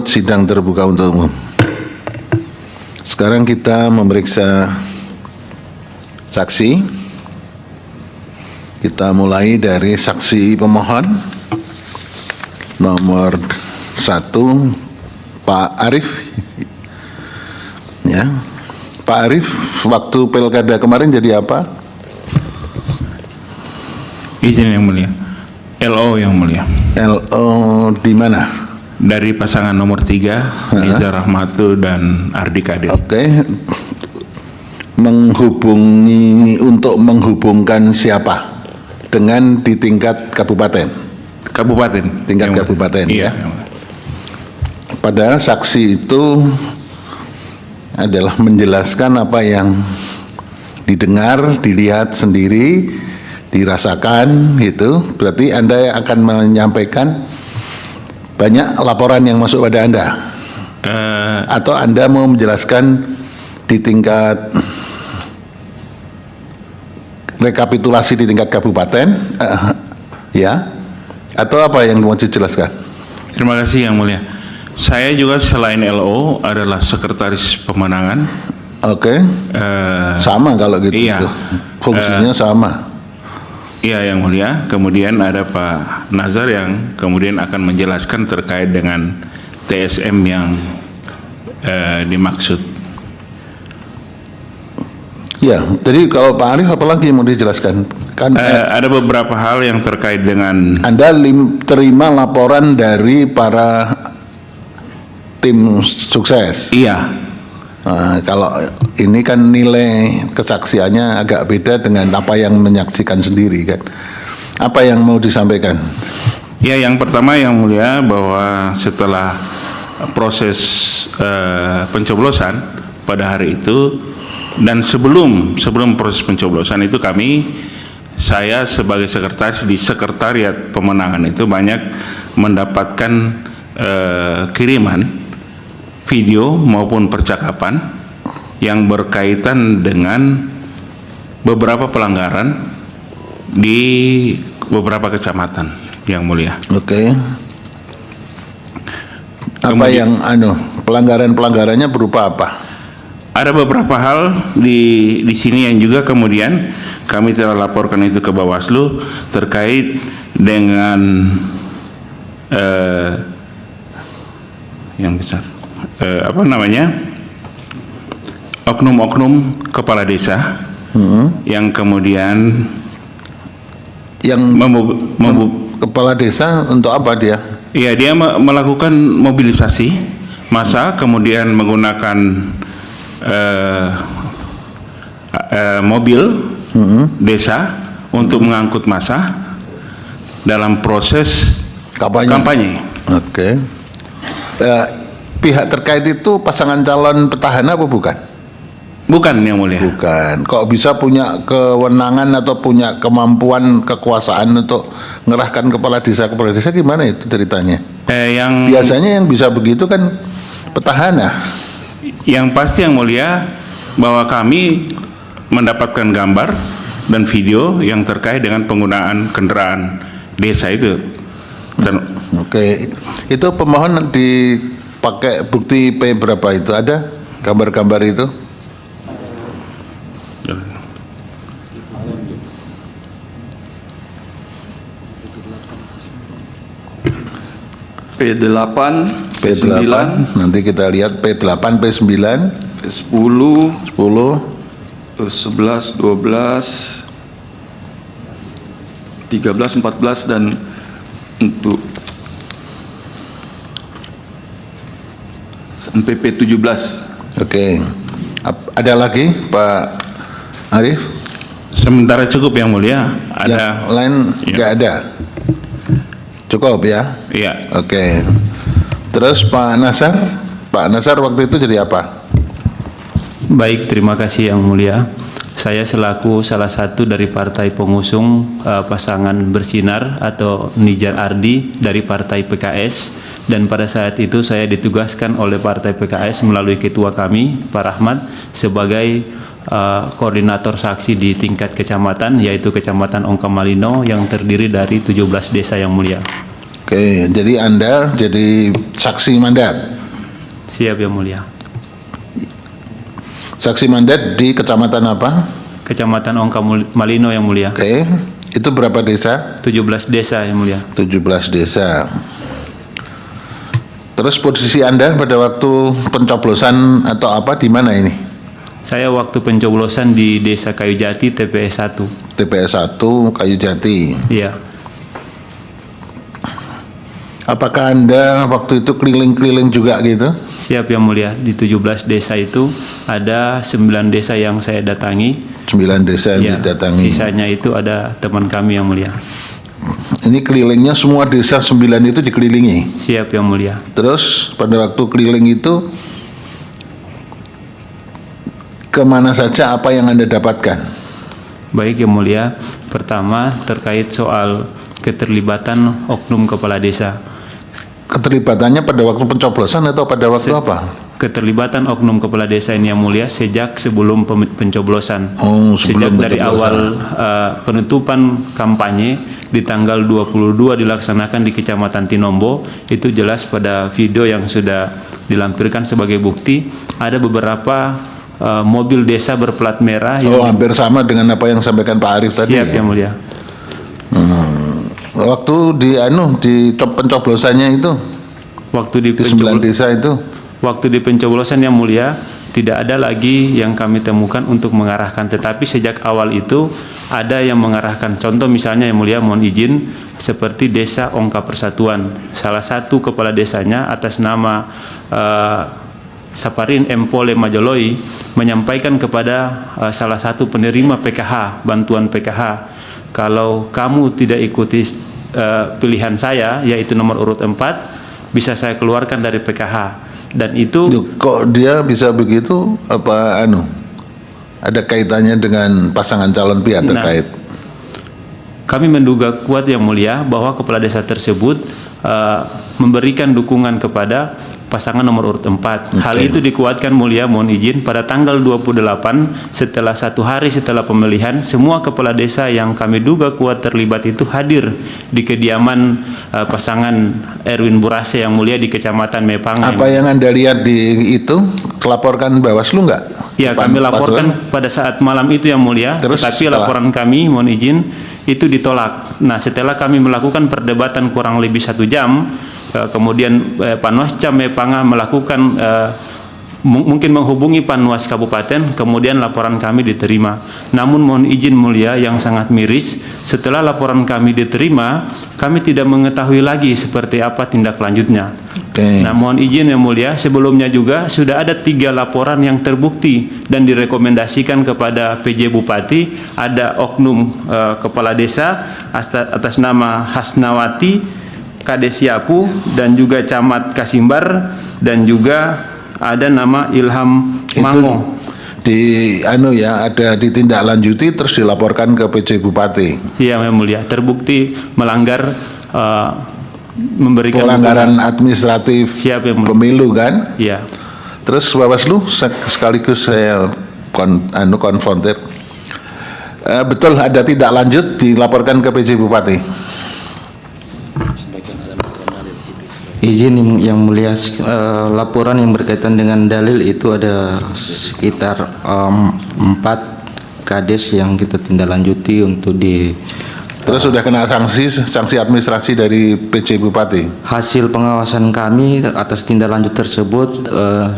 sidang terbuka untuk umum. Sekarang kita memeriksa saksi. Kita mulai dari saksi pemohon nomor 1, Pak Arief. Ya, Pak Arief, waktu pilkada kemarin jadi apa? Izin yang mulia, LO yang mulia. LO di mana? Dari pasangan nomor 3, Nizar Rahmatu dan Ardi Kadir. Oke. Untuk menghubungkan siapa? Dengan di tingkat kabupaten. Kabupaten. Tingkat kabupaten, iya, ya. Padahal saksi itu adalah menjelaskan apa yang didengar, dilihat sendiri, dirasakan, gitu. Berarti Anda akan menyampaikan banyak laporan yang masuk pada Anda, atau Anda mau menjelaskan di tingkat rekapitulasi di tingkat kabupaten, ya, atau apa yang mau dijelaskan? Terima kasih yang mulia. Saya juga selain LO adalah sekretaris pemenangan. Oke. Sama kalau gitu. Iya. Fungsinya sama. Iya yang mulia. Kemudian ada Pak Nazar yang kemudian akan menjelaskan terkait dengan TSM yang dimaksud. Ya, jadi kalau Pak Arief apalagi mau dijelaskan? Kan ada beberapa hal yang terkait dengan Anda terima laporan dari para tim sukses. Iya. Kalau ini kan nilai kesaksiannya agak beda dengan apa yang menyaksikan sendiri kan. Apa yang mau disampaikan? Ya, yang pertama yang mulia bahwa setelah proses pencoblosan pada hari itu dan sebelum proses pencoblosan itu saya sebagai sekretaris di sekretariat pemenangan itu banyak mendapatkan kiriman video maupun percakapan yang berkaitan dengan beberapa pelanggaran di beberapa kecamatan yang mulia. Oke. Apa yang pelanggarannya berupa apa? Ada beberapa hal di sini yang juga kemudian kami telah laporkan itu ke Bawaslu terkait dengan yang besar. Oknum-oknum kepala desa yang kemudian kepala desa untuk apa dia? Iya, dia melakukan mobilisasi massa kemudian menggunakan mobil desa untuk mengangkut massa dalam proses kampanye. Oke. Pihak terkait itu pasangan calon petahana apa bukan? Bukan yang mulia. Bukan. Kok bisa punya kewenangan atau punya kemampuan kekuasaan untuk ngerahkan kepala desa gimana itu ceritanya? Biasanya yang bisa begitu kan petahana. Yang pasti yang mulia bahwa kami mendapatkan gambar dan video yang terkait dengan penggunaan kendaraan desa itu. Oke. Itu pemohon dipakai bukti P berapa itu? Ada gambar-gambar itu? P8, P8, nanti kita lihat P8, P9, P10, 10, 11, 12, 13, 14 dan untuk sampai P17. Oke. Ada lagi Pak Arief? Sementara cukup yang mulia. Ada yang lain nggak ada? Cukup ya? Iya. Oke. Terus Pak Nazar waktu itu jadi apa? Baik, terima kasih yang mulia. Saya selaku salah satu dari partai pengusung pasangan bersinar atau Nizar Ardi dari partai PKS, dan pada saat itu saya ditugaskan oleh partai PKS melalui ketua kami Pak Rahmat sebagai koordinator saksi di tingkat kecamatan, yaitu Kecamatan Ongkamalino yang terdiri dari 17 desa yang mulia. Oke, jadi Anda jadi saksi mandat. Siap Yang Mulia. Saksi mandat di kecamatan apa? Kecamatan Ongka Malino Yang Mulia. Oke, itu berapa desa? 17 desa Yang Mulia. 17 desa. Terus posisi Anda pada waktu pencoblosan atau apa di mana ini? Saya waktu pencoblosan di Desa Kayujati TPS 1. TPS 1 Kayujati. Iya. Apakah Anda waktu itu keliling-keliling juga gitu? Siap Yang Mulia. Di 17 desa itu ada 9 desa yang saya datangi. 9 desa yang Ya, didatangi. sisanya itu ada teman kami Yang Mulia. Ini kelilingnya semua desa 9 itu dikelilingi. Siap Yang Mulia. Terus pada waktu keliling itu kemana saja, apa yang Anda dapatkan? Baik Yang Mulia. Pertama terkait soal keterlibatan oknum kepala desa. Keterlibatannya pada waktu pencoblosan atau pada waktu apa? Keterlibatan oknum kepala desa ini Yang Mulia sejak sebelum pencoblosan. Oh, Sejak sebelum dari pencoblosan. awal penutupan kampanye di tanggal 22 dilaksanakan di Kecamatan Tinombo, itu jelas pada video yang sudah dilampirkan sebagai bukti ada beberapa mobil desa berplat merah yang Oh, hampir sama dengan apa yang sampaikan Pak Arief tadi. siap ya? Yang Mulia. Waktu di pencoblosannya itu Waktu di di 9 pencoblosan desa itu. Waktu di pencoblosan Yang Mulia, tidak ada lagi yang kami temukan untuk mengarahkan, tetapi sejak awal itu ada yang mengarahkan. Contoh misalnya Yang Mulia, mohon izin, seperti Desa Ongka Persatuan. Salah satu kepala desanya atas nama Saparin Empole Majoloi menyampaikan kepada salah satu penerima PKH, bantuan PKH, kalau kamu tidak ikuti pilihan saya, yaitu nomor urut 4, bisa saya keluarkan dari PKH. Dan itu Duh, kok dia bisa begitu? Apa ada kaitannya dengan pasangan calon pihak Nah, terkait? kami menduga kuat Yang Mulia bahwa kepala desa tersebut memberikan dukungan kepada pasangan nomor urut 4. Hal Oke. itu dikuatkan Mulia, mohon izin, pada tanggal 28 setelah 1 hari setelah pemilihan, semua kepala desa yang kami duga kuat terlibat itu hadir di kediaman pasangan Erwin Burase Yang Mulia di Kecamatan Mepang. Apa yang Anda lihat di itu laporkan Bawaslu nggak? Ya, kami laporkan pada saat malam itu Yang Mulia, Terus tetapi setelah- laporan kami, mohon izin, itu ditolak. Nah, setelah kami melakukan perdebatan kurang lebih 1 jam, kemudian Panwascam Mepanga melakukan mungkin menghubungi Panwas Kabupaten, kemudian laporan kami diterima. Namun mohon izin Mulia, yang sangat miris, setelah laporan kami diterima, kami tidak mengetahui lagi seperti apa tindak lanjutnya. Oke. Nah, mohon izin Yang Mulia, sebelumnya juga sudah ada 3 laporan yang terbukti dan direkomendasikan kepada PJ Bupati. Ada oknum kepala desa atas nama Hasnawati, Kades Yapu, dan juga Camat Kasimbar, dan juga ada nama Ilham Mango. Di ada ditindaklanjuti terus dilaporkan ke PJ Bupati. Iya Yang Mulia, terbukti melanggar memberikan Pelanggaran administratif Siap, Yang Mulia. pemilu kan? Iya. Terus Bawaslu sekaligus saya konfrontir. Betul ada tindak lanjut dilaporkan ke PJ Bupati. Izin Yang Mulia, laporan yang berkaitan dengan dalil itu ada sekitar 4 kades yang kita tindak lanjuti untuk Terus sudah kena sanksi administrasi dari PJ Bupati. hasil pengawasan kami atas tindak lanjut tersebut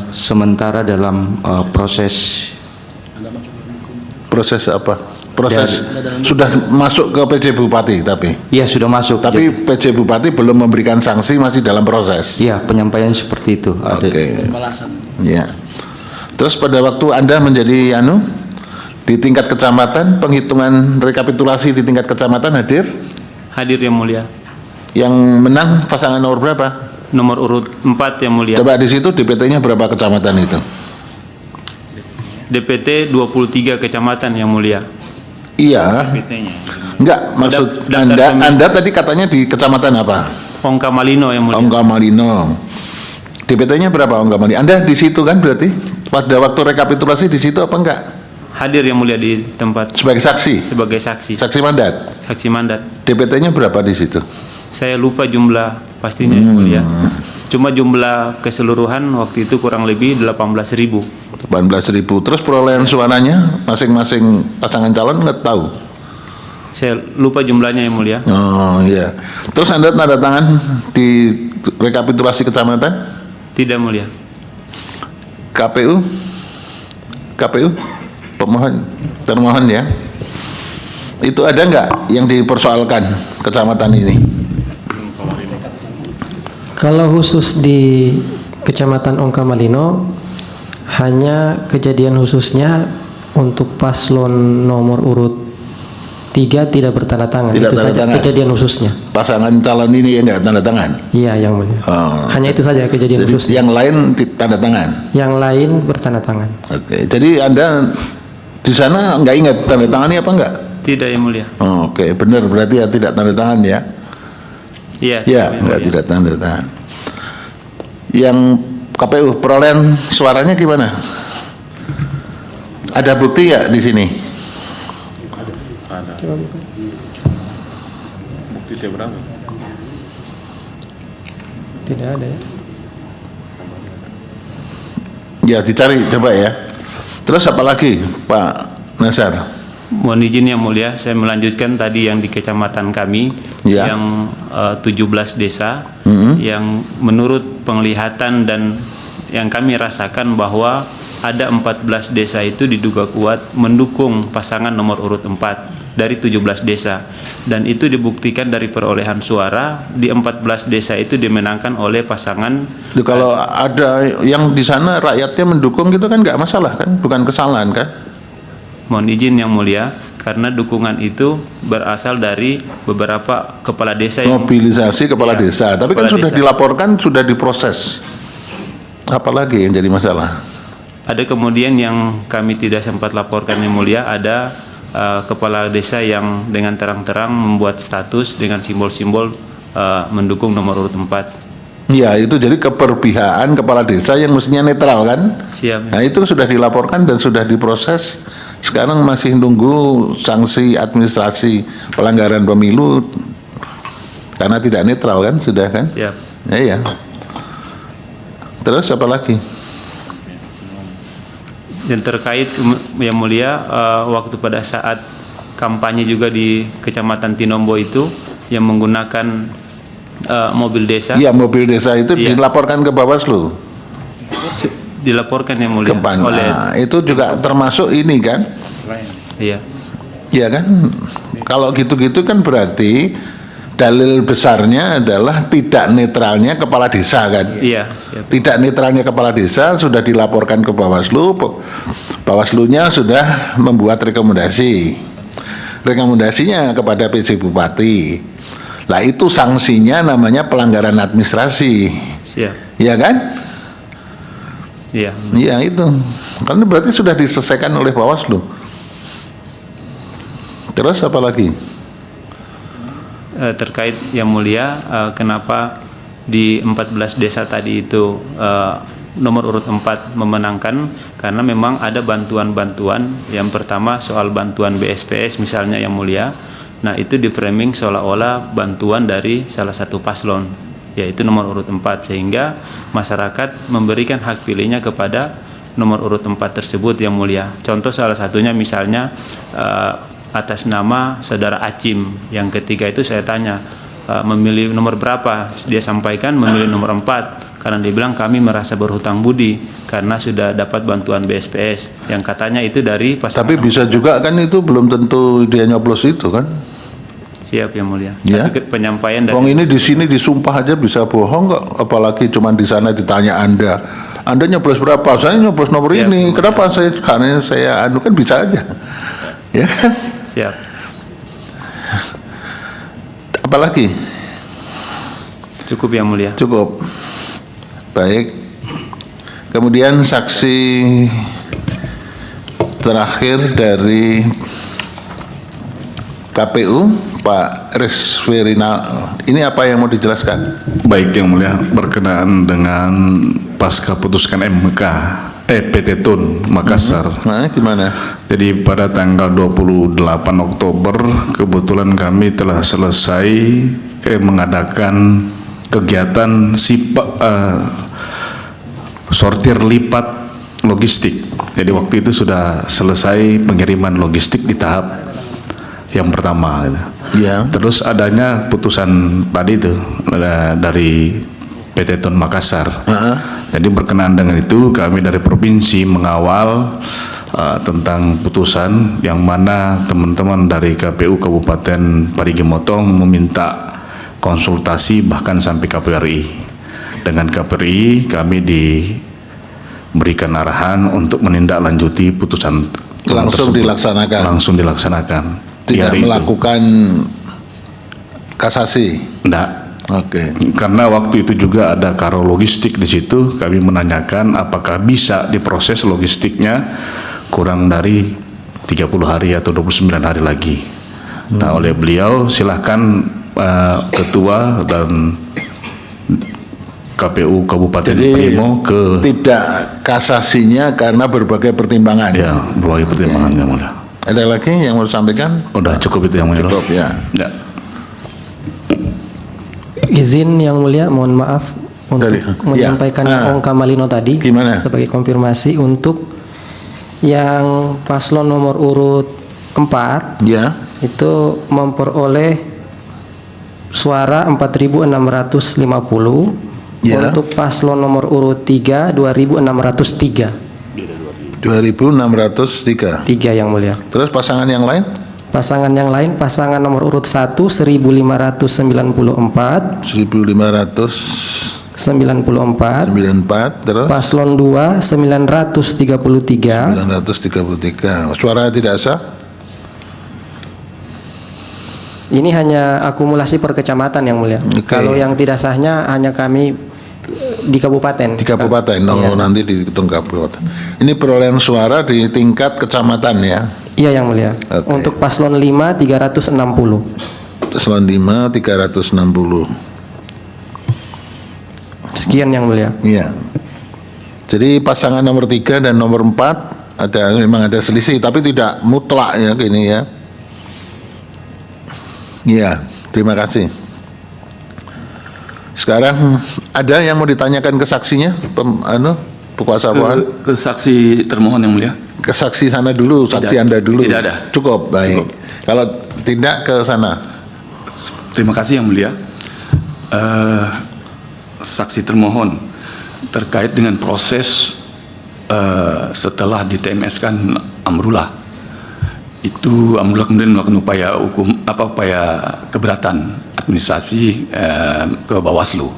sementara dalam proses Apa? Proses sudah masuk ke PJ Bupati tapi sudah masuk. PJ Bupati belum memberikan sanksi, masih dalam proses. Ya, penyampaian seperti itu. Oke. Ya. Terus pada waktu Anda menjadi di tingkat kecamatan, penghitungan rekapitulasi di tingkat kecamatan hadir? Hadir Yang Mulia. Yang menang pasangan nomor berapa? Nomor urut 4 Yang Mulia. Coba di situ DPT-nya berapa kecamatan itu? DPT 23 kecamatan Yang Mulia. Iya. Enggak, maksud Anda tadi katanya di kecamatan apa? Ongka Malino Yang Mulia. Ongka Malino. DPT-nya berapa Ongka Malino? Anda di situ kan berarti? Pada waktu rekapitulasi di situ apa enggak? Hadir Yang Mulia di tempat Sebagai saksi? sebagai saksi. Saksi mandat? Saksi mandat. DPT-nya berapa di situ? Saya lupa jumlah pastinya yang mulia. Cuma jumlah keseluruhan waktu itu kurang lebih 18.000. 18.000. Terus perolehan suaranya masing-masing pasangan calon nggak tahu? Saya lupa jumlahnya yang mulia. Oh iya. Terus Anda tanda tangan di rekapitulasi kecamatan? Tidak mulia. KPU? Pemohon, termohon ya. Itu ada nggak yang dipersoalkan kecamatan ini? Kalau khusus di Kecamatan Ongkamalino, hanya kejadian khususnya untuk paslon nomor urut 3 tidak bertanda tangan. Tidak Itu tanda saja tangan. kejadian khususnya. Pasangan calon ini yang nggak tanda tangan? Iya, yang mulia. Oh, Hanya itu saja kejadian jadi khususnya. yang lain tanda tangan? Yang lain bertanda tangan. Oke, jadi Anda di sana nggak ingat tanda tangannya apa enggak? Tidak yang mulia. Oh, oke, benar berarti ya tidak tanda tangan ya? Iya. Ya, yang enggak mulia. tidak tanda tangan. Yang KPU perolehan suaranya gimana? Ada bukti nggak di sini? Bukti dia berapa? Tidak ada ya. Ya, dicari coba ya. Terus apa lagi, Pak Nasar? Mohon izin yang mulia, saya melanjutkan tadi yang di kecamatan kami, Ya. yang 17 desa, yang menurut penglihatan dan yang kami rasakan bahwa ada 14 desa itu diduga kuat mendukung pasangan nomor urut 4 dari 17 desa, dan itu dibuktikan dari perolehan suara di 14 desa itu dimenangkan oleh pasangan. Kalau ada yang di sana rakyatnya mendukung gitu kan nggak masalah kan, bukan kesalahan kan? Mohon izin yang mulia, karena dukungan itu berasal dari beberapa kepala desa yang Mobilisasi kepala Ya, desa, tapi kan kepala sudah desa. dilaporkan, sudah diproses. Apalagi yang jadi masalah? ada kemudian yang kami tidak sempat laporkan yang mulia, ada kepala desa yang dengan terang-terang membuat status dengan simbol-simbol mendukung nomor urut 4. Ya, itu jadi keberpihakan kepala desa yang mestinya netral kan? Siap. Nah, itu sudah dilaporkan dan sudah diproses. Sekarang masih nunggu sanksi administrasi pelanggaran pemilu karena tidak netral kan, sudah kan? Siap. Ya, ya. Terus apa lagi? Dan terkait yang mulia, waktu pada saat kampanye juga di Kecamatan Tinombo itu yang menggunakan mobil desa, Iya, mobil desa itu Iya. dilaporkan ke Bawaslu. dilaporkan yang mulia oleh Nah, itu juga termasuk ini kan? iya. Iya kan? Kalau gitu-gitu kan berarti dalil besarnya adalah tidak netralnya kepala desa kan? Iya, siap. Tidak netralnya kepala desa sudah dilaporkan ke Bawaslu. Bawaslunya sudah membuat rekomendasi. Rekomendasinya kepada PJ Bupati. Lah itu sanksinya namanya pelanggaran administrasi. Siap. Iya kan? Iya. Iya itu. Karena berarti sudah diselesaikan oleh Bawaslu. Terus apa lagi? Terkait yang mulia, kenapa di 14 desa tadi itu nomor urut 4 memenangkan, karena memang ada bantuan-bantuan. Yang pertama soal bantuan BSPS misalnya yang mulia, nah itu di framing seolah-olah bantuan dari salah satu paslon, yaitu nomor urut 4, sehingga masyarakat memberikan hak pilihnya kepada nomor urut 4 tersebut yang mulia. Contoh salah satunya misalnya atas nama saudara Acim, yang ketiga itu saya tanya memilih nomor berapa, dia sampaikan memilih nomor 4 karena dia bilang kami merasa berhutang budi karena sudah dapat bantuan BSPS, yang katanya itu dari pasangan. Tapi bisa juga kan itu belum tentu dia nyoblos itu kan? Siap yang mulia. Ya. Tapi penyampaian dari Wong ini di sini disumpah aja bisa bohong kok, apalagi cuman di sana ditanya Anda nyoblos berapa? Saya nyoblos nomor Siap, ini. Kemudian. Kenapa saya? Karena saya anu kan bisa aja. Ya kan? siap. Apalagi? Cukup yang mulia. Cukup. Baik. Kemudian saksi terakhir dari KPU, Pak Resverina. Ini apa yang mau dijelaskan? Baik yang mulia, berkenaan dengan pasca putuskan MK, PT Tun Makassar. Nah, gimana? Jadi pada tanggal 28 Oktober kebetulan kami telah selesai mengadakan kegiatan sortir lipat logistik. Jadi waktu itu sudah selesai pengiriman logistik di tahap yang pertama gitu. Ya. Terus adanya putusan tadi itu dari PT Tun Makassar. Jadi berkenaan dengan itu kami dari provinsi mengawal tentang putusan yang mana teman-teman dari KPU Kabupaten Parigi Motong meminta konsultasi bahkan sampai KPRI. Dengan KPRI kami diberikan arahan untuk menindaklanjuti putusan Langsung tersebut. dilaksanakan. Langsung dilaksanakan. Di Tidak hari itu. melakukan kasasi. Enggak. Oke. Karena waktu itu juga ada karo logistik di situ, kami menanyakan apakah bisa diproses logistiknya kurang dari 30 hari atau 29 hari lagi. Nah, oleh beliau silahkan ketua dan KPU Kabupaten Jadi Parigi ke tidak kasasinya karena berbagai pertimbangan. ya berbagai pertimbangan yang mulia. Ada lagi yang mau disampaikan? Udah cukup itu yang mulia. Cukup ya. Ya. Izin yang mulia, mohon maaf untuk Dari- menyampaikan ya. Ong Kamalino tadi Gimana? sebagai konfirmasi untuk yang paslon nomor urut 4 Ya. itu memperoleh suara 4.650. Ya. Untuk paslon nomor urut 3 2.603. 2.603. 3 yang mulia. Terus pasangan yang lain? Pasangan yang lain, pasangan nomor urut 1 1.594 1.594. 94, Terus paslon 2 933, 933. Suara tidak sah? ini hanya akumulasi per kecamatan yang mulia. Oke. Kalau yang tidak sahnya hanya kami di kabupaten. Di kabupaten, Iya. nanti dihitung kabupaten. Ini perolehan suara di tingkat kecamatan ya. Iya yang mulia. Oke. Untuk paslon 5 360. Paslon 5 360. Sekian yang mulia. Iya. Jadi pasangan nomor 3 dan nomor 4 memang ada selisih tapi tidak mutlak ya gini ya. Iya, terima kasih. Sekarang ada yang mau ditanyakan ke saksinya, kuasa bawahan? Ke saksi termohon yang mulia. Ke saksi sana dulu, saksi Tidak. Anda dulu. Tidak ada. Cukup, baik. Cukup. Kalau tidak ke sana. Terima kasih yang mulia. Saksi termohon terkait dengan proses setelah di TMS-kan Amrullah. Itu Amrullah kemudian melakukan upaya keberatan administrasi ke Bawaslu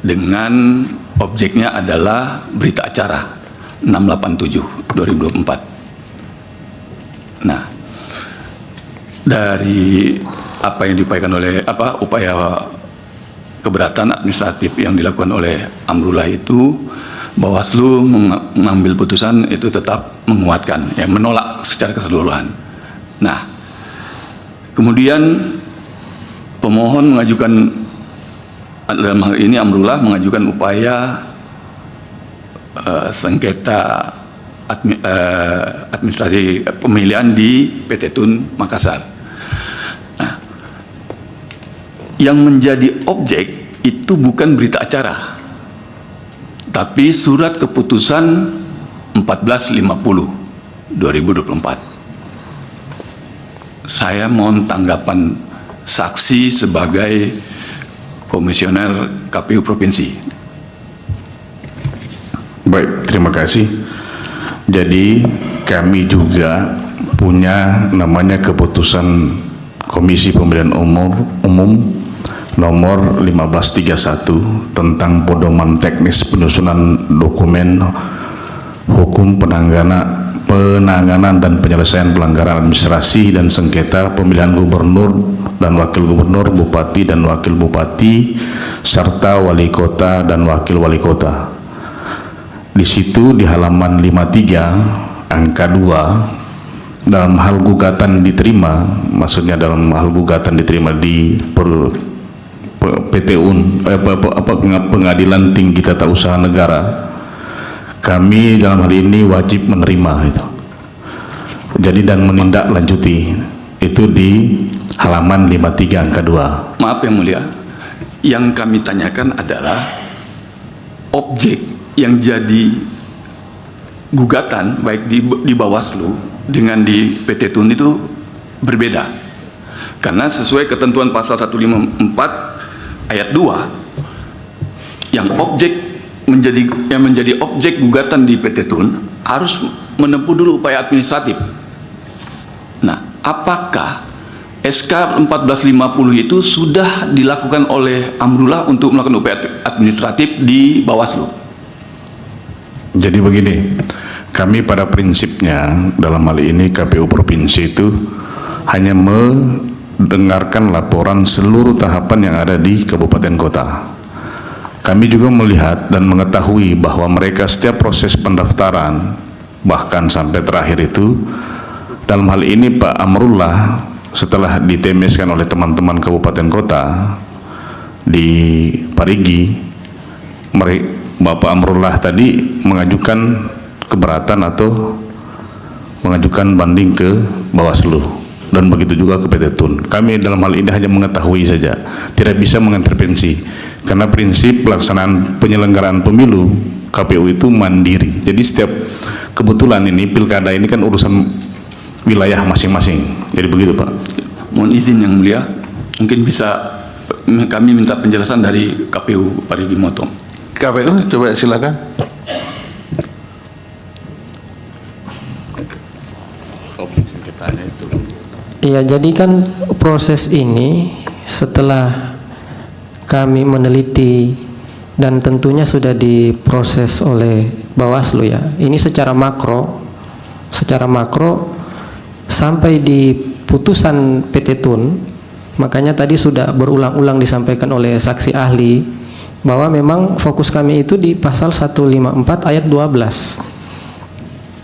dengan objeknya adalah berita acara 687/2024. Nah, dari apa yang diupayakan oleh upaya keberatan administratif yang dilakukan oleh Amrullah itu, Bawaslu mengambil putusan itu tetap menguatkan, ya menolak secara keseluruhan. Nah, kemudian pemohon mengajukan, dalam hal ini Amrullah mengajukan upaya sengketa administrasi pemilihan di PT Tun Makassar. Nah, yang menjadi objek itu bukan berita acara, tapi surat keputusan 1450/2024. Saya mohon tanggapan saksi sebagai komisioner KPU Provinsi. Baik, terima kasih. Jadi kami juga punya namanya keputusan Komisi Pemilihan Umum nomor 1531 tentang pedoman teknis penyusunan dokumen hukum penanganan dan penyelesaian pelanggaran administrasi dan sengketa pemilihan gubernur dan wakil gubernur, bupati dan wakil bupati, serta wali kota dan wakil wali kota. Di situ di halaman 53 angka 2, dalam hal gugatan diterima, maksudnya dalam hal gugatan diterima di Pengadilan Tinggi Tata Usaha Negara, kami dalam hal ini wajib menerima itu. Jadi dan menindaklanjuti itu di halaman 53 angka 2. Maaf yang mulia, yang kami tanyakan adalah objek yang jadi gugatan baik di Bawaslu dengan di PT Tun itu berbeda. Karena sesuai ketentuan pasal 154 ayat 2, yang menjadi objek gugatan di PT Tun harus menempuh dulu upaya administratif. Nah, apakah SK 1450 itu sudah dilakukan oleh Amrullah untuk melakukan upaya administratif di Bawaslu? Jadi begini, kami pada prinsipnya dalam hal ini KPU Provinsi itu hanya mendengarkan laporan seluruh tahapan yang ada di kabupaten kota. Kami juga melihat dan mengetahui bahwa mereka setiap proses pendaftaran, bahkan sampai terakhir itu, dalam hal ini Pak Amrullah setelah ditemeskan oleh teman-teman kabupaten kota di Parigi, Bapak Amrullah tadi mengajukan keberatan atau mengajukan banding ke Bawaslu, dan begitu juga ke PT Tun. Kami dalam hal ini hanya mengetahui saja, tidak bisa mengintervensi, karena prinsip pelaksanaan penyelenggaraan pemilu KPU itu mandiri. Jadi setiap kebetulan ini pilkada ini kan urusan wilayah masing-masing. Jadi begitu Pak. Mohon izin yang mulia, mungkin bisa kami minta penjelasan dari KPU Parigi Motong. KPU coba silakan. Iya, jadi kan proses ini setelah kami meneliti dan tentunya sudah diproses oleh Bawaslu ya. Ini secara makro sampai di putusan PT Tun, makanya tadi sudah berulang-ulang disampaikan oleh saksi ahli bahwa memang fokus kami itu di pasal 154 ayat 12.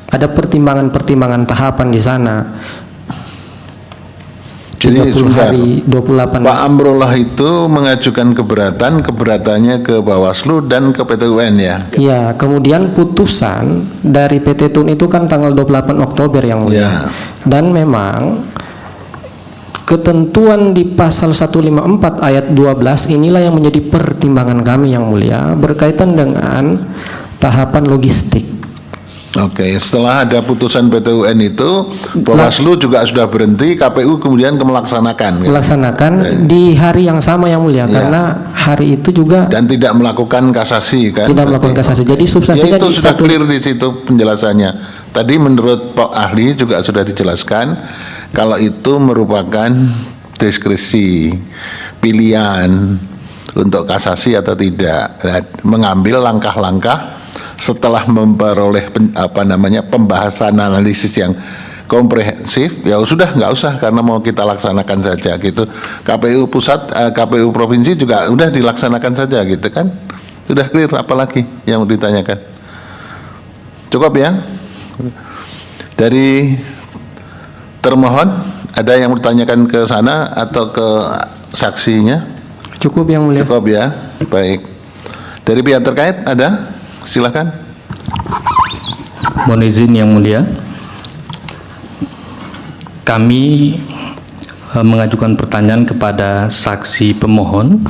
Ada pertimbangan-pertimbangan tahapan di sana. Jadi 30 sebentar, hari, 28 Pak Amrullah itu mengajukan keberatannya ke Bawaslu dan ke PT UN ya? Ya, kemudian putusan dari PT Tun itu kan tanggal 28 Oktober yang mulia. Ya. Dan memang ketentuan di pasal 154 ayat 12 inilah yang menjadi pertimbangan kami yang mulia berkaitan dengan tahapan logistik. Oke, setelah ada putusan PT UN itu, Bawaslu juga sudah berhenti, KPU kemudian melaksanakan. Melaksanakan di hari yang sama yang mulia, Ya. karena hari itu juga Dan tidak melakukan kasasi kan? tidak melakukan kasasi. Jadi substansinya Ya, itu di sudah satu- clear di situ penjelasannya. Tadi menurut Pak Ahli juga sudah dijelaskan kalau itu merupakan diskresi, pilihan untuk kasasi atau tidak, dan mengambil langkah-langkah setelah memperoleh pembahasan analisis yang komprehensif. Ya sudah, nggak usah karena mau kita laksanakan saja gitu. KPU pusat, KPU provinsi juga udah dilaksanakan saja gitu kan. Sudah clear, apalagi yang mau ditanyakan? Cukup ya? Dari termohon ada yang mau ditanyakan ke sana atau ke saksinya? cukup yang mulia. Cukup ya, baik. Dari pihak terkait ada? Silakan. Mohon izin yang mulia, kami mengajukan pertanyaan kepada saksi pemohon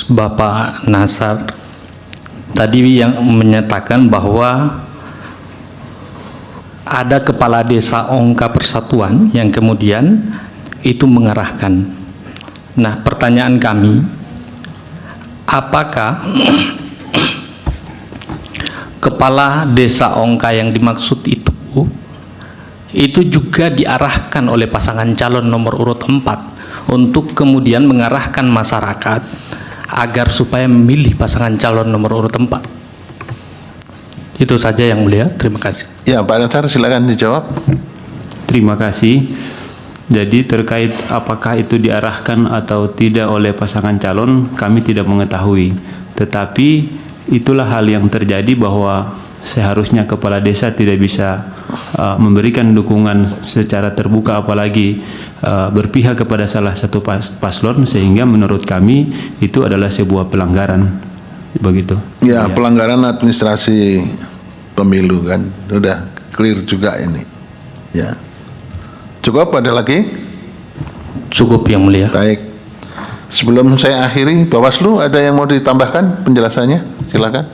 Bapak Nasar tadi yang menyatakan bahwa ada kepala desa Ongka Persatuan yang kemudian itu mengarahkan. Nah, pertanyaan kami, apakah kepala desa Ongka yang dimaksud itu juga diarahkan oleh pasangan calon nomor urut 4 untuk kemudian mengarahkan masyarakat agar supaya memilih pasangan calon nomor urut 4? Itu saja yang mulia, terima kasih. Ya, Pak Nasar silakan dijawab. Terima kasih. Jadi terkait apakah itu diarahkan atau tidak oleh pasangan calon, kami tidak mengetahui. Tetapi itulah hal yang terjadi bahwa seharusnya kepala desa tidak bisa memberikan dukungan secara terbuka, apalagi berpihak kepada salah satu paslon, sehingga menurut kami itu adalah sebuah pelanggaran. Begitu. Ya, pelanggaran administrasi pemilu kan. Sudah clear juga ini. Ya. Cukup, ada lagi? Cukup yang mulia. Baik. Sebelum saya akhiri, Bawaslu ada yang mau ditambahkan penjelasannya? Silakan.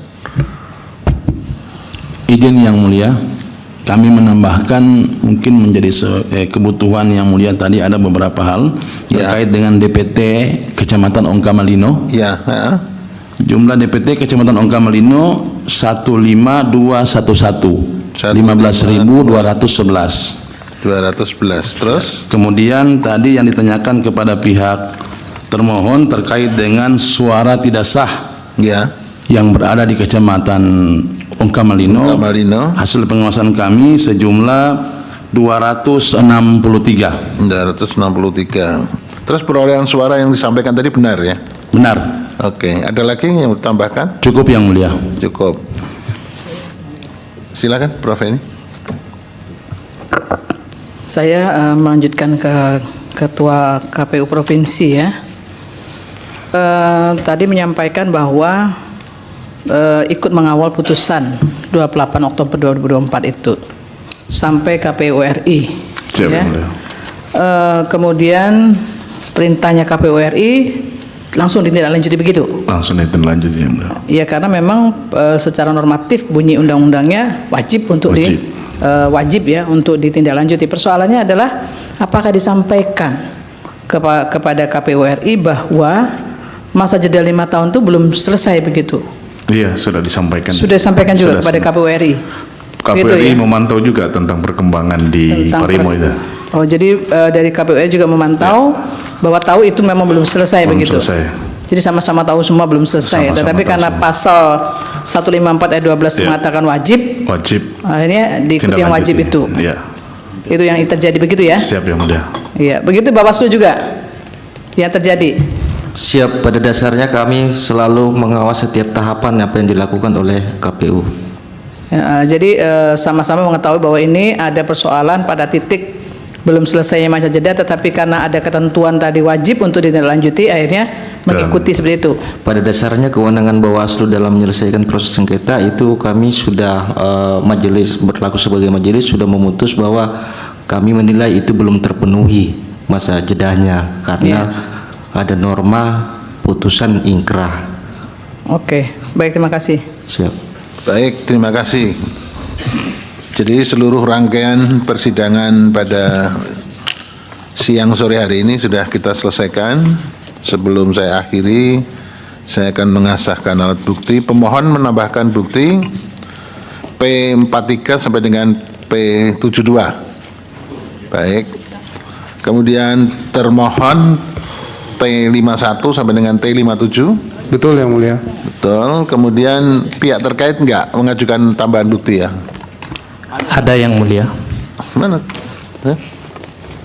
Izin yang mulia, kami menambahkan mungkin menjadi kebutuhan yang mulia tadi ada beberapa hal terkait dengan DPT Kecamatan Ongka Malino. Ya, Jumlah DPT Kecamatan Ongka Malino 15211, 15.211. 211. Terus? Kemudian tadi yang ditanyakan kepada pihak termohon terkait dengan suara tidak sah Ya. yang berada di Kecamatan Ongka Malino. Ongka Malino. Hasil pengawasan kami sejumlah 263. 263. Terus perolehan suara yang disampaikan tadi benar ya? Benar. Oke, ada lagi yang mau ditambahkan? Cukup yang mulia. Cukup. Silakan, Prof. Eni. Saya melanjutkan ke Ketua KPU Provinsi ya. Tadi menyampaikan bahwa ikut mengawal putusan 28 Oktober 2024 itu sampai KPU RI. Siap, Ya. mulia. Kemudian perintahnya KPU RI langsung ditindaklanjuti begitu. Langsung ditindaklanjuti yang mulia. Ya karena memang secara normatif bunyi undang-undangnya wajib untuk Wajib. wajib ya untuk ditindaklanjuti. Persoalannya adalah apakah disampaikan kepada KPU RI bahwa masa jeda 5 tahun itu belum selesai begitu. Iya, sudah disampaikan. Sudah disampaikan juga Sudah kepada KPU RI. KPU Gitu RI ya? memantau juga tentang perkembangan di Tentang Parimo itu. Oh jadi dari KPU RI juga memantau bahwa tahu itu memang belum selesai Belum begitu. selesai. Jadi sama-sama tahu semua belum selesai. Sama-sama Tetapi tahu karena semua. pasal 154 ayat 12 Ya. mengatakan wajib, Wajib. akhirnya diikuti yang wajib itu. Iya. Itu yang terjadi begitu ya? Siap yang mulia. Iya, begitu Bawaslu juga yang terjadi. Siap, pada dasarnya kami selalu mengawas setiap tahapan apa yang dilakukan oleh KPU. Ya, jadi sama-sama mengetahui bahwa ini ada persoalan pada titik belum selesainya masa jeda, tetapi karena ada ketentuan tadi wajib untuk ditindaklanjuti, akhirnya mengikuti seperti itu. Pada dasarnya kewenangan Bawaslu dalam menyelesaikan proses sengketa itu kami sudah majelis berlaku sebagai majelis sudah memutus bahwa kami menilai itu belum terpenuhi masa jedanya karena ada norma putusan ingkrah. Oke, baik, terima kasih. Siap. Baik, terima kasih. Jadi seluruh rangkaian persidangan pada siang sore hari ini sudah kita selesaikan. Sebelum saya akhiri, saya akan mengasahkan alat bukti. Pemohon menambahkan bukti P43 sampai dengan P72. Baik. Kemudian termohon T51 sampai dengan T57. Betul yang mulia. Betul. Kemudian pihak terkait enggak mengajukan tambahan bukti ya? Ada yang mulia. Mana?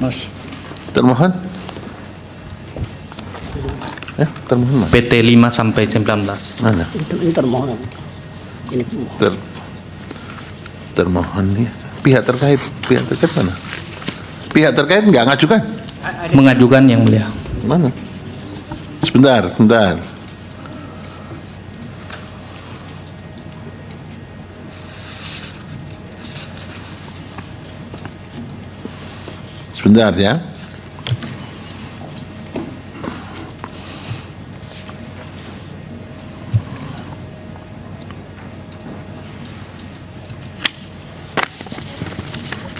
Mas. Termohon? Termohon mana? PT 5 sampai 19. Mana? Ini termohon. Ini Termohon ya. Pihak terkait mana? Pihak terkait enggak ngajukan? Mengajukan yang mulia. Mana? Sebentar. Sebentar ya.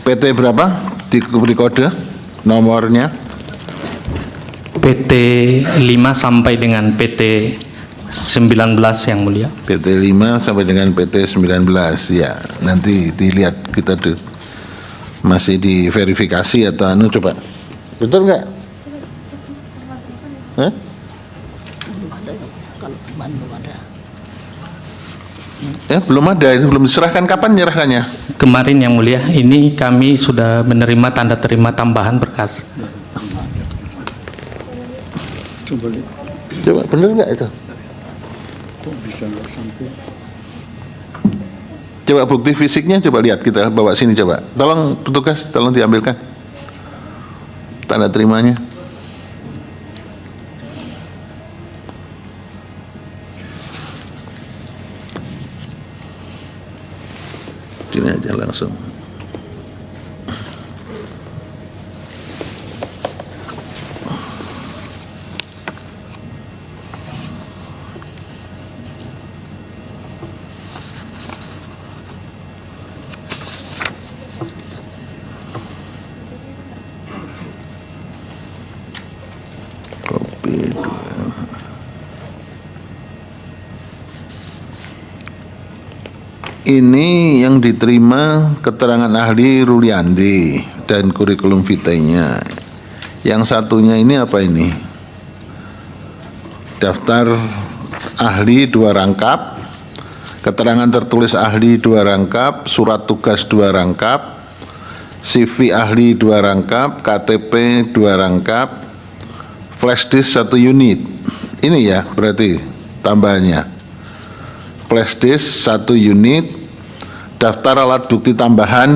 PT berapa? Diberi kode nomornya. PT 5 sampai dengan PT 19 yang mulia. PT 5 sampai dengan PT 19 ya. Nanti dilihat kita masih diverifikasi atau anu coba. Betul nggak? Hah? Ya, belum ada, itu belum diserahkan. Kapan menyerahkannya? Kemarin yang mulia, ini kami sudah menerima tanda terima tambahan berkas. Coba bener nggak itu? Coba bukti fisiknya coba lihat, kita bawa sini coba. Tolong petugas, tolong diambilkan tanda terimanya. Sini aja langsung. ini yang diterima keterangan ahli Ruliandi dan kurikulum vitae-nya. Yang satunya ini apa ini? Daftar ahli 2 rangkap, keterangan tertulis ahli 2 rangkap, surat tugas 2 rangkap, CV ahli 2 rangkap, KTP 2 rangkap, flash disk 1 unit. Ini ya berarti tambahannya. Flash disk 1 unit, daftar alat bukti tambahan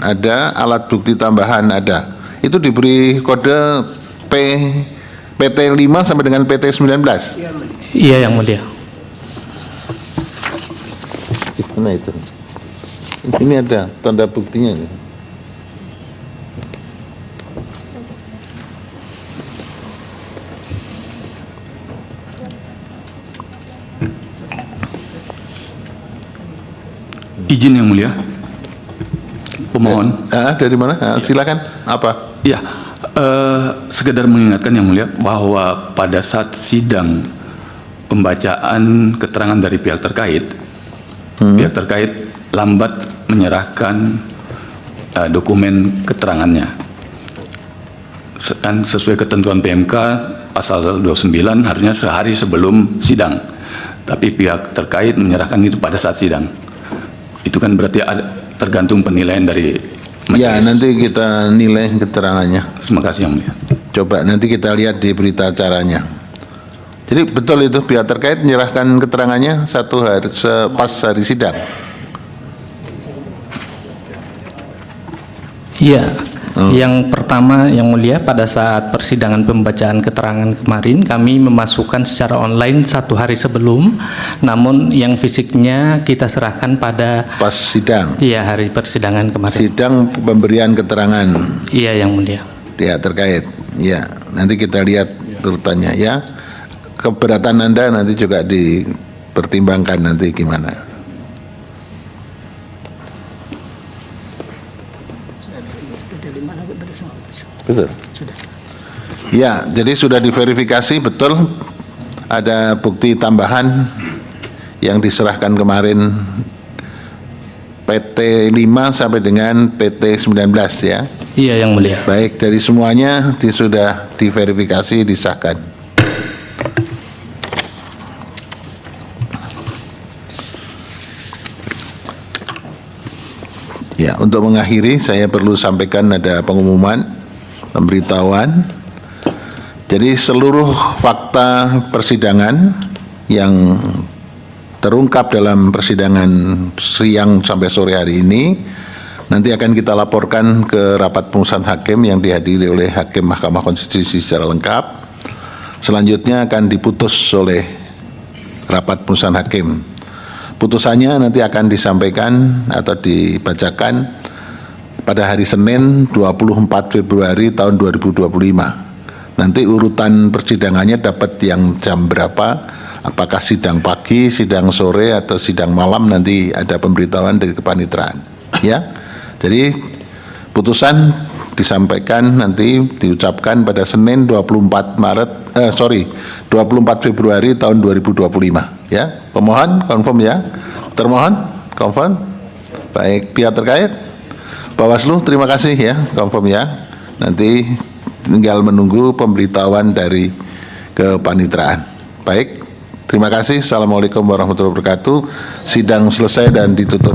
ada, alat bukti tambahan ada. Itu diberi kode PT 5 sampai dengan PT 19. Iya yang mulia. Gimana itu? Ini ada tanda buktinya. Izin yang mulia, pemohon. Dari mana? Silakan. Apa? Ya, sekedar mengingatkan yang mulia bahwa pada saat sidang pembacaan keterangan dari pihak terkait, pihak terkait lambat menyerahkan dokumen keterangannya. Dan sesuai ketentuan PMK pasal 29 harusnya sehari sebelum sidang, tapi pihak terkait menyerahkan itu pada saat sidang. Itu kan berarti tergantung penilaian dari majelis. Ya, nanti kita nilai keterangannya. Terima kasih yang mulia. Coba nanti kita lihat di berita acaranya. Jadi betul itu pihak terkait menyerahkan keterangannya 1 hari pas hari sidang. Iya. Yang pertama yang mulia, pada saat persidangan pembacaan keterangan kemarin kami memasukkan secara online 1 hari sebelum, namun yang fisiknya kita serahkan pada pas sidang. Iya, hari persidangan kemarin. Sidang pemberian keterangan. Iya yang mulia. Pihak terkait. Ya, nanti kita lihat urutannya ya. Keberatan Anda nanti juga dipertimbangkan nanti gimana. Betul. Ya, jadi sudah diverifikasi betul ada bukti tambahan yang diserahkan kemarin PT 5 sampai dengan PT 19 ya. Iya yang mulia. Baik, dari semuanya sudah diverifikasi, disahkan. Ya, untuk mengakhiri saya perlu sampaikan ada pengumuman, pemberitahuan. Jadi seluruh fakta persidangan yang terungkap dalam persidangan siang sampai sore hari ini nanti akan kita laporkan ke rapat pemusatan hakim yang dihadiri oleh Hakim Mahkamah Konstitusi secara lengkap. Selanjutnya akan diputus oleh rapat pemusatan hakim. Putusannya nanti akan disampaikan atau dibacakan pada hari Senin 24 Februari tahun 2025. Nanti urutan persidangannya dapat yang jam berapa, apakah sidang pagi, sidang sore, atau sidang malam, nanti ada pemberitahuan dari kepanitraan. Ya, jadi putusan disampaikan nanti diucapkan pada Senin 24 Februari tahun 2025. Ya, pemohon confirm ya, termohon confirm. Baik, pihak terkait, Bawaslu terima kasih ya, confirm ya. Nanti tinggal menunggu pemberitahuan dari kepanitraan. Baik, terima kasih. Assalamualaikum warahmatullahi wabarakatuh. Sidang selesai dan ditutup.